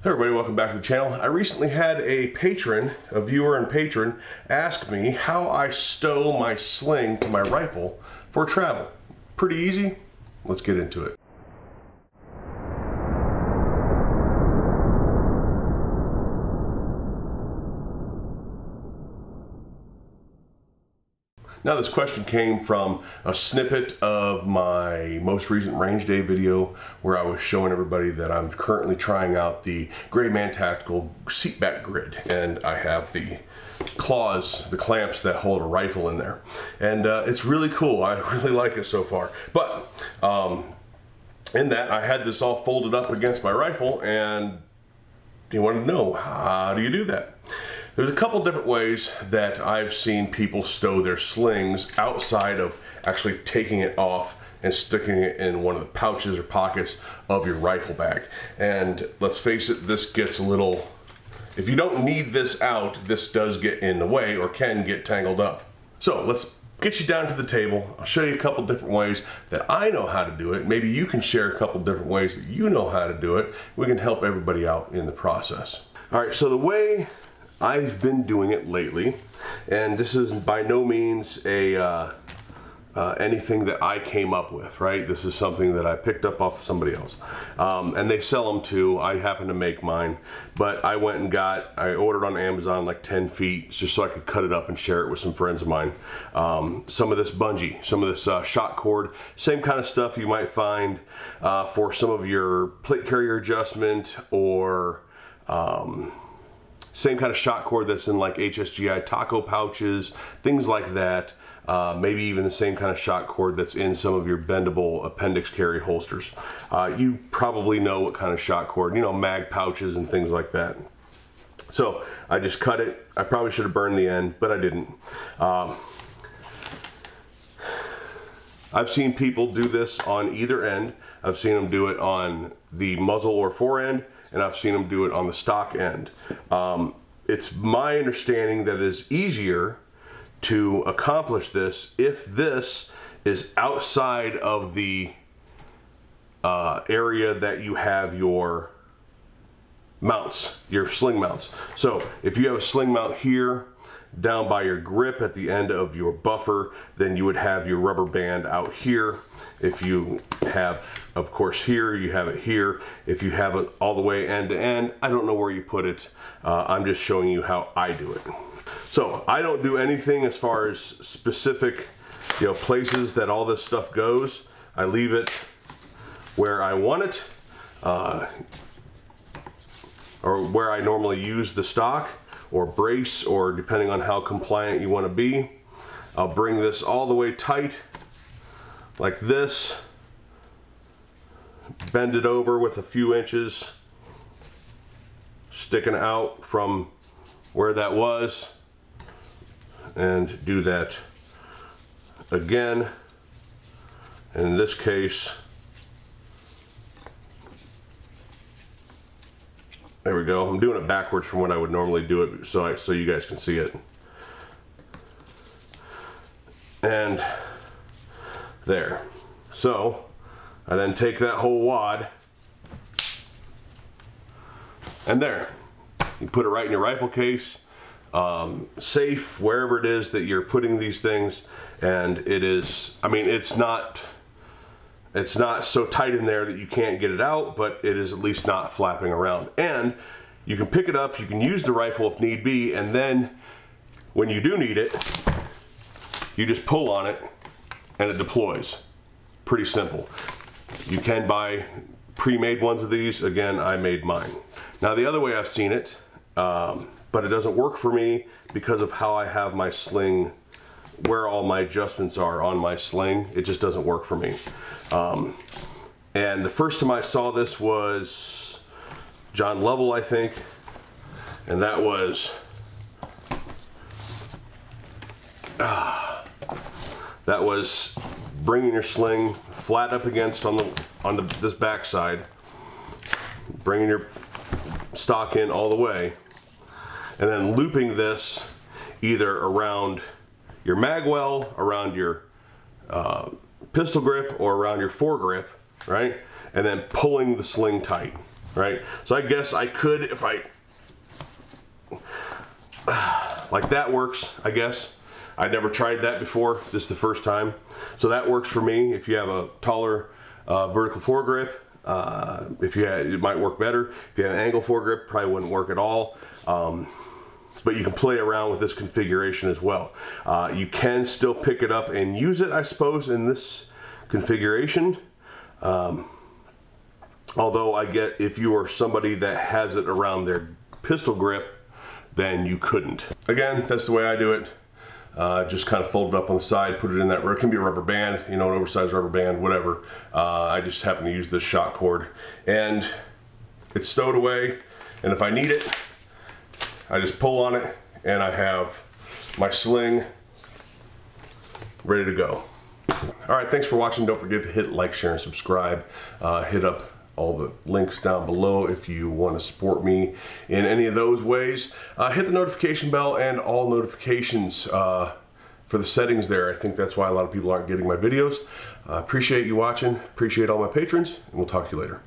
Hey everybody, welcome back to the channel. I recently had a viewer and patron, ask me how I stow my sling to my rifle for travel. Pretty easy. Let's get into it. Now this question came from a snippet of my most recent range day video where I was showing everybody that I'm currently trying out the Gray Man Tactical seat back grid, and I have the claws, the clamps that hold a rifle in there, and it's really cool. I really like it so far. But in that I had this all folded up against my rifle, and you want to know, how do you do that? There's a couple different ways that I've seen people stow their slings outside of actually taking it off and sticking it in one of the pouches or pockets of your rifle bag. And let's face it, this gets a little, if you don't need this out, this does get in the way or can get tangled up. So let's get you down to the table. I'll show you a couple different ways that I know how to do it. Maybe you can share a couple different ways that you know how to do it. We can help everybody out in the process. All right, so the way I've been doing it lately, and this is by no means a anything that I came up with, right? This is something that I picked up off of somebody else, and they sell them too. I happen to make mine, but I went and I ordered on Amazon like 10 feet just so I could cut it up and share it with some friends of mine. Some of this bungee, some of this shot cord, same kind of stuff you might find for some of your plate carrier adjustment, or same kind of shot cord that's in like HSGI taco pouches, things like that. Maybe even the same kind of shot cord that's in some of your bendable appendix carry holsters. You probably know what kind of shot cord, you know, mag pouches and things like that. So I just cut it. I probably should have burned the end, but I didn't. I've seen people do this on either end. I've seen them do it on the muzzle or fore end, and I've seen them do it on the stock end. It's my understanding that it is easier to accomplish this if this is outside of the area that you have your mounts, your sling mounts. So if you have a sling mount here, down by your grip at the end of your buffer, then you would have your rubber band out here. If you have, of course, here, you have it here. If you have it all the way end to end, I don't know where you put it. I'm just showing you how I do it. So I don't do anything as far as specific, you know, places that all this stuff goes. I leave it where I want it, or where I normally use the stock or brace, or depending on how compliant you want to be. I'll bring this all the way tight like this, bend it over with a few inches sticking out from where that was, and do that again. And in this case, there we go. I'm doing it backwards from what I would normally do it, so you guys can see it. And there. So I then take that whole wad, and there. You put it right in your rifle case, safe wherever it is that you're putting these things. And it is, I mean, it's not so tight in there that you can't get it out, but it is at least not flapping around. And you can pick it up, you can use the rifle if need be, and then when you do need it, you just pull on it and it deploys. Pretty simple. You can buy pre-made ones of these. Again, I made mine. Now the other way I've seen it, but it doesn't work for me because of how I have my sling, where all my adjustments are on my sling. It just doesn't work for me. And the first time I saw this was John Lovell, I think, and that was bringing your sling flat up against this back side, bringing your stock in all the way, and then looping this either around your mag well, around your pistol grip, or around your foregrip, right? And then pulling the sling tight. right? So I guess I could, if I, like that works, I guess. I'd never tried that before. This is the first time. So that works for me. If you have a taller vertical foregrip, it might work better. If you have an angle foregrip, probably wouldn't work at all. But you can play around with this configuration as well. You can still pick it up and use it, I suppose, in this configuration. Although I get, if you are somebody that has it around their pistol grip, then you couldn't. Again, that's the way I do it. Just kind of fold it up on the side, put it in that, it can be a rubber band, you know, an oversized rubber band, whatever. I just happen to use this shot cord, and it's stowed away, and if I need it, I just pull on it, and I have my sling ready to go. All right, thanks for watching. Don't forget to hit like, share, and subscribe. Hit up all the links down below if you want to support me in any of those ways. Hit the notification bell and all notifications for the settings there. I think that's why a lot of people aren't getting my videos. Appreciate you watching. Appreciate all my patrons, and we'll talk to you later.